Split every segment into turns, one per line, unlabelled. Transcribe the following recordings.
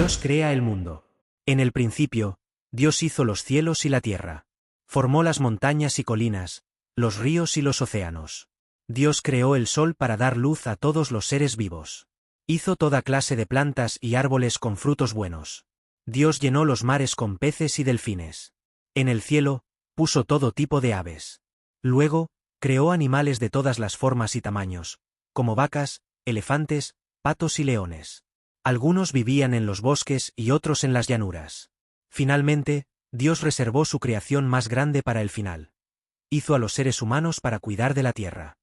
Dios crea el mundo. En el principio, Dios hizo los cielos y la tierra. Formó las montañas y colinas, los ríos y los océanos. Dios creó el sol para dar luz a todos los seres vivos. Hizo toda clase de plantas y árboles con frutos buenos. Dios llenó los mares con peces y delfines. En el cielo, puso todo tipo de aves. Luego, creó animales de todas las formas y tamaños, como vacas, elefantes, patos y leones. Algunos vivían en los bosques y otros en las llanuras. Finalmente, Dios reservó su creación más grande para el final. Hizo a los seres humanos para cuidar de la tierra.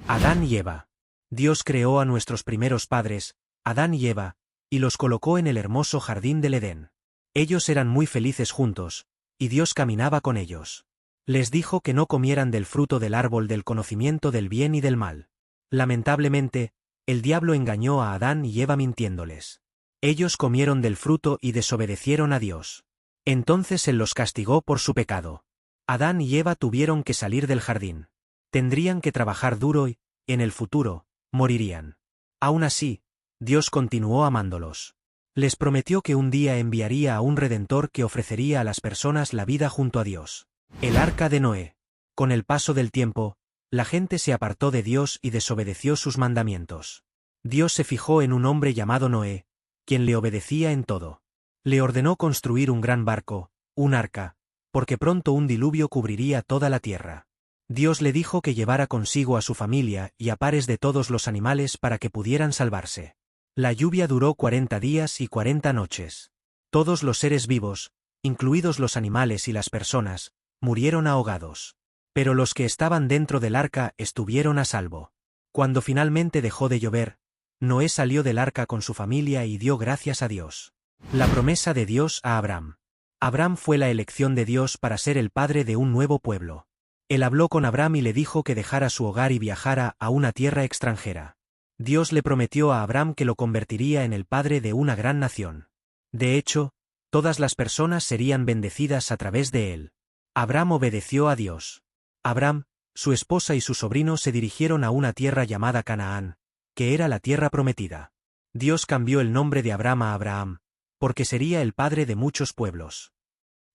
Adán y Eva. Dios creó a nuestros primeros padres, Adán y Eva, y los colocó en el hermoso jardín del Edén. Ellos eran muy felices juntos, y Dios caminaba con ellos. Les dijo que no comieran del fruto del árbol del conocimiento del bien y del mal. Lamentablemente, el diablo engañó a Adán y Eva mintiéndoles. Ellos comieron del fruto y desobedecieron a Dios. Entonces Él los castigó por su pecado. Adán y Eva tuvieron que salir del jardín. Tendrían que trabajar duro y, en el futuro, morirían. Aún así, Dios continuó amándolos. Les prometió que un día enviaría a un Redentor que ofrecería a las personas la vida junto a Dios. El arca de Noé. Con el paso del tiempo, la gente se apartó de Dios y desobedeció sus mandamientos. Dios se fijó en un hombre llamado Noé, quien le obedecía en todo. Le ordenó construir un gran barco, un arca, porque pronto un diluvio cubriría toda la tierra. Dios le dijo que llevara consigo a su familia y a pares de todos los animales para que pudieran salvarse. La lluvia duró 40 días y 40 noches. Todos los seres vivos, incluidos los animales y las personas, murieron ahogados. Pero los que estaban dentro del arca estuvieron a salvo. Cuando finalmente dejó de llover, Noé salió del arca con su familia y dio gracias a Dios. La promesa de Dios a Abraham. Abraham fue la elección de Dios para ser el padre de un nuevo pueblo. Él habló con Abraham y le dijo que dejara su hogar y viajara a una tierra extranjera. Dios le prometió a Abraham que lo convertiría en el padre de una gran nación. De hecho, todas las personas serían bendecidas a través de él. Abraham obedeció a Dios. Abraham, su esposa y su sobrino se dirigieron a una tierra llamada Canaán, que era la tierra prometida. Dios cambió el nombre de Abraham a Abraham, porque sería el padre de muchos pueblos.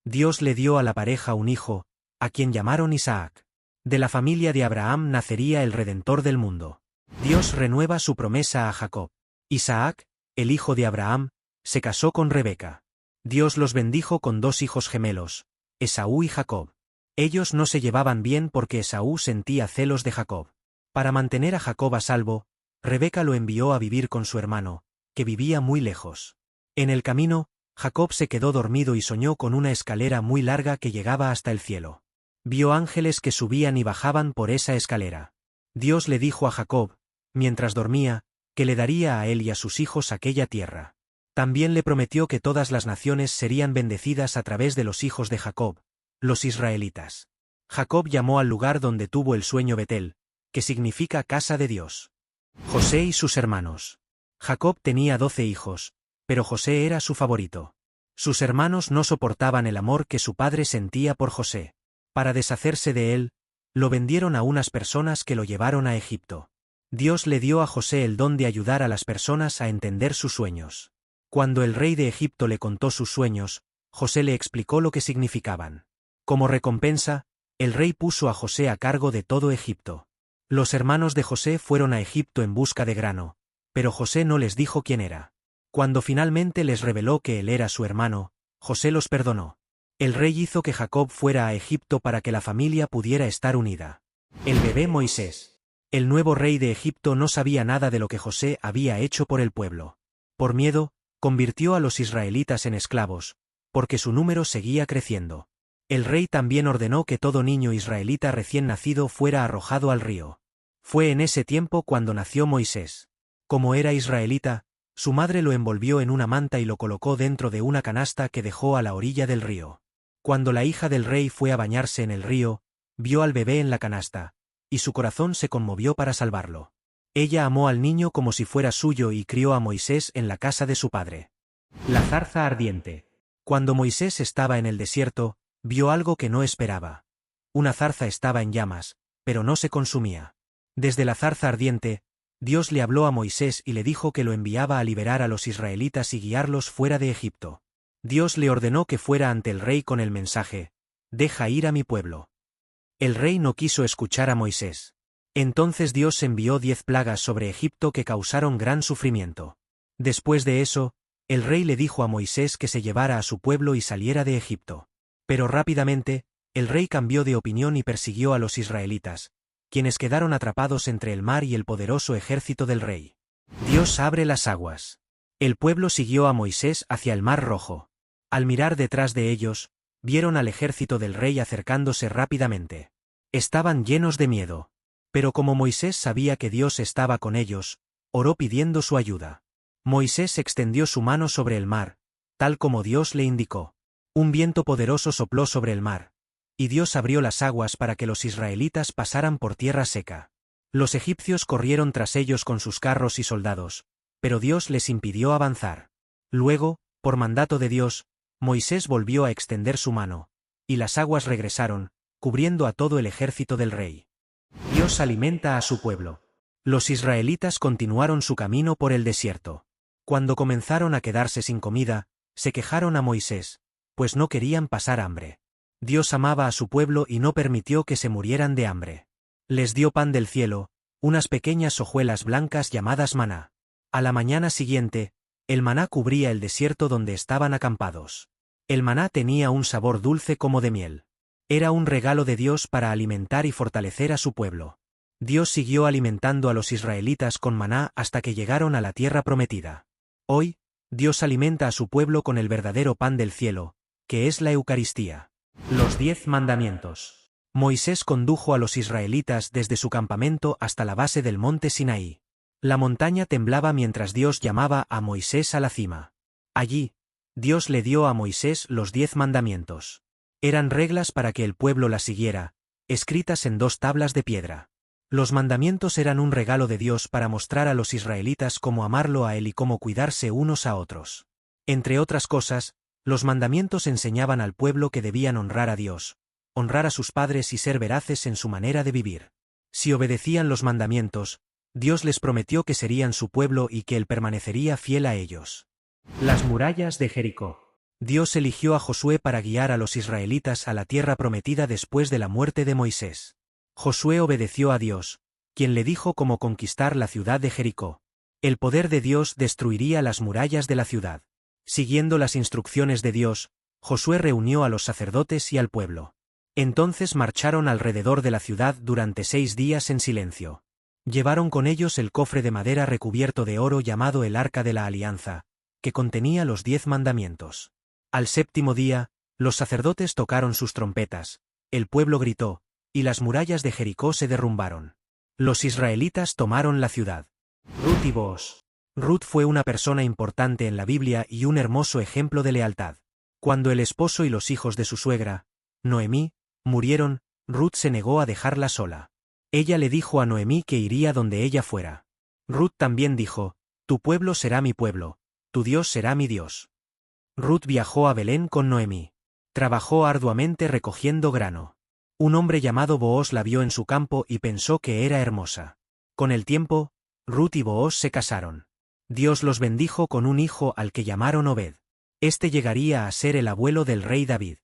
Dios le dio a la pareja un hijo, a quien llamaron Isaac. De la familia de Abraham nacería el Redentor del mundo. Dios renueva su promesa a Jacob. Isaac, el hijo de Abraham, se casó con Rebeca. Dios los bendijo con 2 hijos gemelos, Esaú y Jacob. Ellos no se llevaban bien porque Esaú sentía celos de Jacob. Para mantener a Jacob a salvo, Rebeca lo envió a vivir con su hermano, que vivía muy lejos. En el camino, Jacob se quedó dormido y soñó con una escalera muy larga que llegaba hasta el cielo. Vio ángeles que subían y bajaban por esa escalera. Dios le dijo a Jacob, mientras dormía, que le daría a él y a sus hijos aquella tierra. También le prometió que todas las naciones serían bendecidas a través de los hijos de Jacob, los israelitas. Jacob llamó al lugar donde tuvo el sueño Betel, que significa casa de Dios. José y sus hermanos. Jacob tenía 12 hijos, pero José era su favorito. Sus hermanos no soportaban el amor que su padre sentía por José. Para deshacerse de él, lo vendieron a unas personas que lo llevaron a Egipto. Dios le dio a José el don de ayudar a las personas a entender sus sueños. Cuando el rey de Egipto le contó sus sueños, José le explicó lo que significaban. Como recompensa, el rey puso a José a cargo de todo Egipto. Los hermanos de José fueron a Egipto en busca de grano, pero José no les dijo quién era. Cuando finalmente les reveló que él era su hermano, José los perdonó. El rey hizo que Jacob fuera a Egipto para que la familia pudiera estar unida. El bebé Moisés. El nuevo rey de Egipto no sabía nada de lo que José había hecho por el pueblo. Por miedo, convirtió a los israelitas en esclavos, porque su número seguía creciendo. El rey también ordenó que todo niño israelita recién nacido fuera arrojado al río. Fue en ese tiempo cuando nació Moisés. Como era israelita, su madre lo envolvió en una manta y lo colocó dentro de una canasta que dejó a la orilla del río. Cuando la hija del rey fue a bañarse en el río, vio al bebé en la canasta, y su corazón se conmovió para salvarlo. Ella amó al niño como si fuera suyo y crió a Moisés en la casa de su padre. La zarza ardiente. Cuando Moisés estaba en el desierto, vio algo que no esperaba. Una zarza estaba en llamas, pero no se consumía. Desde la zarza ardiente, Dios le habló a Moisés y le dijo que lo enviaba a liberar a los israelitas y guiarlos fuera de Egipto. Dios le ordenó que fuera ante el rey con el mensaje: «Deja ir a mi pueblo». El rey no quiso escuchar a Moisés. Entonces Dios envió 10 plagas sobre Egipto que causaron gran sufrimiento. Después de eso, el rey le dijo a Moisés que se llevara a su pueblo y saliera de Egipto. Pero rápidamente, el rey cambió de opinión y persiguió a los israelitas, quienes quedaron atrapados entre el mar y el poderoso ejército del rey. Dios abre las aguas. El pueblo siguió a Moisés hacia el mar Rojo. Al mirar detrás de ellos, vieron al ejército del rey acercándose rápidamente. Estaban llenos de miedo. Pero como Moisés sabía que Dios estaba con ellos, oró pidiendo su ayuda. Moisés extendió su mano sobre el mar, tal como Dios le indicó. Un viento poderoso sopló sobre el mar, y Dios abrió las aguas para que los israelitas pasaran por tierra seca. Los egipcios corrieron tras ellos con sus carros y soldados, pero Dios les impidió avanzar. Luego, por mandato de Dios, Moisés volvió a extender su mano, y las aguas regresaron, cubriendo a todo el ejército del rey. Dios alimenta a su pueblo. Los israelitas continuaron su camino por el desierto. Cuando comenzaron a quedarse sin comida, se quejaron a Moisés, pues no querían pasar hambre. Dios amaba a su pueblo y no permitió que se murieran de hambre. Les dio pan del cielo, unas pequeñas hojuelas blancas llamadas maná. A la mañana siguiente, el maná cubría el desierto donde estaban acampados. El maná tenía un sabor dulce como de miel. Era un regalo de Dios para alimentar y fortalecer a su pueblo. Dios siguió alimentando a los israelitas con maná hasta que llegaron a la tierra prometida. Hoy, Dios alimenta a su pueblo con el verdadero pan del cielo, que es la Eucaristía. Los 10 mandamientos. Moisés condujo a los israelitas desde su campamento hasta la base del monte Sinaí. La montaña temblaba mientras Dios llamaba a Moisés a la cima. Allí, Dios le dio a Moisés los 10 mandamientos. Eran reglas para que el pueblo las siguiera, escritas en 2 tablas de piedra. Los mandamientos eran un regalo de Dios para mostrar a los israelitas cómo amarlo a Él y cómo cuidarse unos a otros. Entre otras cosas, los mandamientos enseñaban al pueblo que debían honrar a Dios, honrar a sus padres y ser veraces en su manera de vivir. Si obedecían los mandamientos, Dios les prometió que serían su pueblo y que Él permanecería fiel a ellos. Las murallas de Jericó. Dios eligió a Josué para guiar a los israelitas a la tierra prometida después de la muerte de Moisés. Josué obedeció a Dios, quien le dijo cómo conquistar la ciudad de Jericó. El poder de Dios destruiría las murallas de la ciudad. Siguiendo las instrucciones de Dios, Josué reunió a los sacerdotes y al pueblo. Entonces marcharon alrededor de la ciudad durante 6 días en silencio. Llevaron con ellos el cofre de madera recubierto de oro llamado el Arca de la Alianza, que contenía los 10 mandamientos. Al 7º día, los sacerdotes tocaron sus trompetas, el pueblo gritó, y las murallas de Jericó se derrumbaron. Los israelitas tomaron la ciudad. Ruth y Booz. Ruth fue una persona importante en la Biblia y un hermoso ejemplo de lealtad. Cuando el esposo y los hijos de su suegra, Noemí, murieron, Ruth se negó a dejarla sola. Ella le dijo a Noemí que iría donde ella fuera. Ruth también dijo: «Tu pueblo será mi pueblo, tu Dios será mi Dios». Ruth viajó a Belén con Noemí. Trabajó arduamente recogiendo grano. Un hombre llamado Booz la vio en su campo y pensó que era hermosa. Con el tiempo, Ruth y Booz se casaron. Dios los bendijo con un hijo al que llamaron Obed. Este llegaría a ser el abuelo del rey David.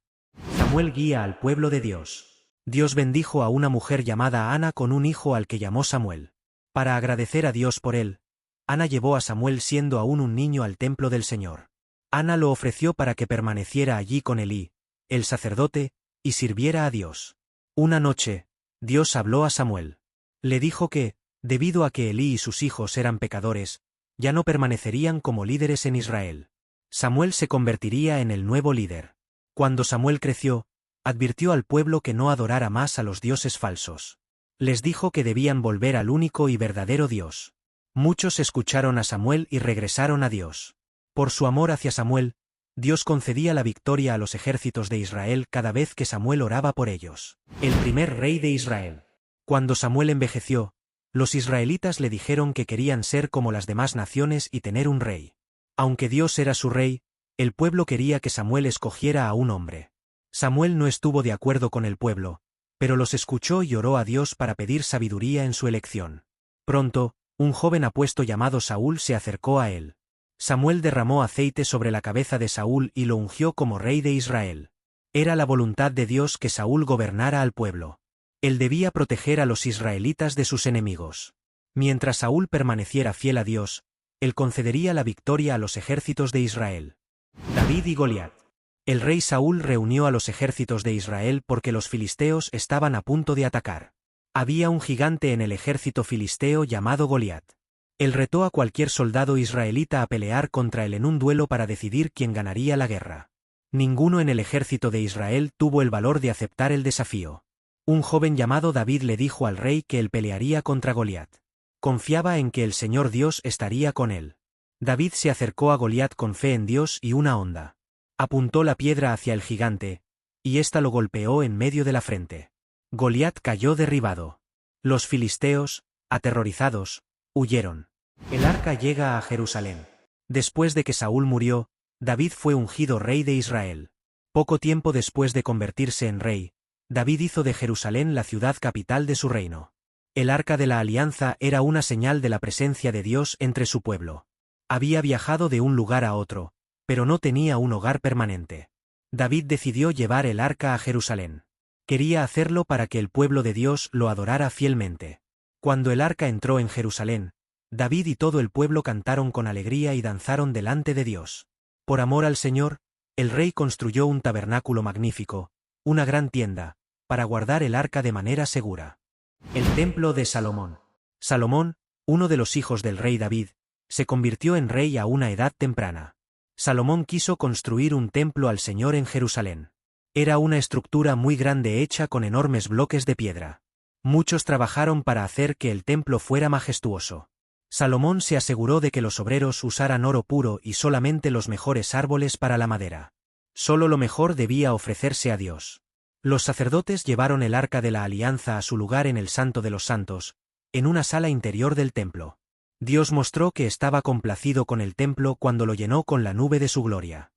Samuel guía al pueblo de Dios. Dios bendijo a una mujer llamada Ana con un hijo al que llamó Samuel. Para agradecer a Dios por él, Ana llevó a Samuel siendo aún un niño al templo del Señor. Ana lo ofreció para que permaneciera allí con Elí, el sacerdote, y sirviera a Dios. Una noche, Dios habló a Samuel. Le dijo que, debido a que Elí y sus hijos eran pecadores, ya no permanecerían como líderes en Israel. Samuel se convertiría en el nuevo líder. Cuando Samuel creció, advirtió al pueblo que no adorara más a los dioses falsos. Les dijo que debían volver al único y verdadero Dios. Muchos escucharon a Samuel y regresaron a Dios. Por su amor hacia Samuel, Dios concedía la victoria a los ejércitos de Israel cada vez que Samuel oraba por ellos. El primer rey de Israel. Cuando Samuel envejeció, los israelitas le dijeron que querían ser como las demás naciones y tener un rey. Aunque Dios era su rey, el pueblo quería que Samuel escogiera a un hombre. Samuel no estuvo de acuerdo con el pueblo, pero los escuchó y oró a Dios para pedir sabiduría en su elección. Pronto, Un joven apuesto llamado Saúl se acercó a él. Samuel derramó aceite sobre la cabeza de Saúl y lo ungió como rey de Israel. Era la voluntad de Dios que Saúl gobernara al pueblo. Él debía proteger a los israelitas de sus enemigos. Mientras Saúl permaneciera fiel a Dios, él concedería la victoria a los ejércitos de Israel. David y Goliat. El rey Saúl reunió a los ejércitos de Israel porque los filisteos estaban a punto de atacar. Había un gigante en el ejército filisteo llamado Goliat. Él retó a cualquier soldado israelita a pelear contra él en un duelo para decidir quién ganaría la guerra. Ninguno en el ejército de Israel tuvo el valor de aceptar el desafío. Un joven llamado David le dijo al rey que él pelearía contra Goliat. Confiaba en que el Señor Dios estaría con él. David se acercó a Goliat con fe en Dios y una honda. Apuntó la piedra hacia el gigante, y ésta lo golpeó en medio de la frente. Goliat cayó derribado. Los filisteos, aterrorizados, huyeron. El arca llega a Jerusalén. Después de que Saúl murió, David fue ungido rey de Israel. Poco tiempo después de convertirse en rey, David hizo de Jerusalén la ciudad capital de su reino. El arca de la alianza era una señal de la presencia de Dios entre su pueblo. Había viajado de un lugar a otro, pero no tenía un hogar permanente. David decidió llevar el arca a Jerusalén. Quería hacerlo para que el pueblo de Dios lo adorara fielmente. Cuando el arca entró en Jerusalén, David y todo el pueblo cantaron con alegría y danzaron delante de Dios. Por amor al Señor, el rey construyó un tabernáculo magnífico, una gran tienda, para guardar el arca de manera segura. El templo de Salomón. Salomón, uno de los hijos del rey David, se convirtió en rey a una edad temprana. Salomón quiso construir un templo al Señor en Jerusalén. Era una estructura muy grande hecha con enormes bloques de piedra. Muchos trabajaron para hacer que el templo fuera majestuoso. Salomón se aseguró de que los obreros usaran oro puro y solamente los mejores árboles para la madera. Solo lo mejor debía ofrecerse a Dios. Los sacerdotes llevaron el arca de la alianza a su lugar en el Santo de los Santos, en una sala interior del templo. Dios mostró que estaba complacido con el templo cuando lo llenó con la nube de su gloria.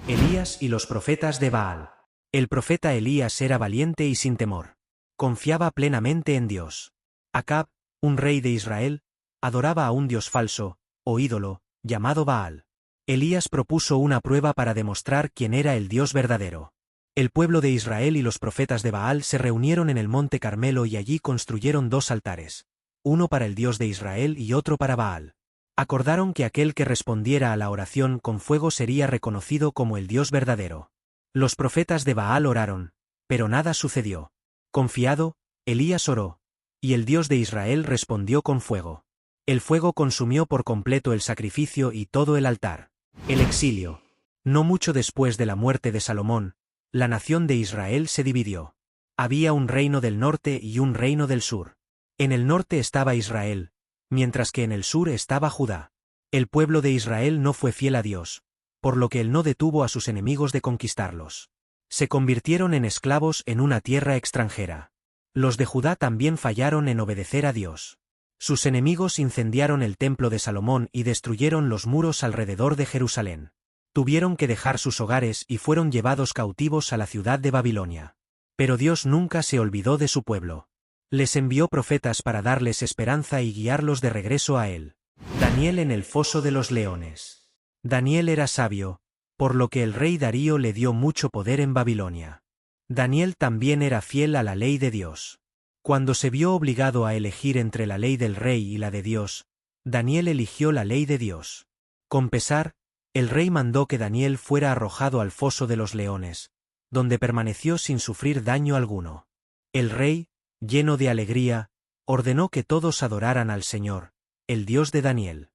Elías y los profetas de Baal. El profeta Elías era valiente y sin temor. Confiaba plenamente en Dios. Acab, un rey de Israel, adoraba a un dios falso, o ídolo, llamado Baal. Elías propuso una prueba para demostrar quién era el Dios verdadero. El pueblo de Israel y los profetas de Baal se reunieron en el monte Carmelo y allí construyeron 2 altares, uno para el Dios de Israel y otro para Baal. Acordaron que aquel que respondiera a la oración con fuego sería reconocido como el Dios verdadero. Los profetas de Baal oraron, pero nada sucedió. Confiado, Elías oró, y el Dios de Israel respondió con fuego. El fuego consumió por completo el sacrificio y todo el altar. El exilio. No mucho después de la muerte de Salomón, la nación de Israel se dividió. Había un reino del norte y un reino del sur. En el norte estaba Israel, mientras que en el sur estaba Judá. El pueblo de Israel no fue fiel a Dios, por lo que él no detuvo a sus enemigos de conquistarlos. Se convirtieron en esclavos en una tierra extranjera. Los de Judá también fallaron en obedecer a Dios. Sus enemigos incendiaron el templo de Salomón y destruyeron los muros alrededor de Jerusalén. Tuvieron que dejar sus hogares y fueron llevados cautivos a la ciudad de Babilonia. Pero Dios nunca se olvidó de su pueblo. Les envió profetas para darles esperanza y guiarlos de regreso a él. Daniel en el foso de los leones. Daniel era sabio, por lo que el rey Darío le dio mucho poder en Babilonia. Daniel también era fiel a la ley de Dios. Cuando se vio obligado a elegir entre la ley del rey y la de Dios, Daniel eligió la ley de Dios. Con pesar, el rey mandó que Daniel fuera arrojado al foso de los leones, donde permaneció sin sufrir daño alguno. El rey, lleno de alegría, ordenó que todos adoraran al Señor, el Dios de Daniel.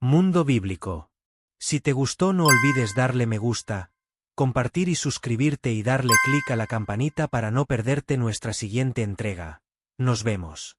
Mundo bíblico. Si te gustó, no olvides darle me gusta, compartir y suscribirte y darle clic a la campanita para no perderte nuestra siguiente entrega. Nos vemos.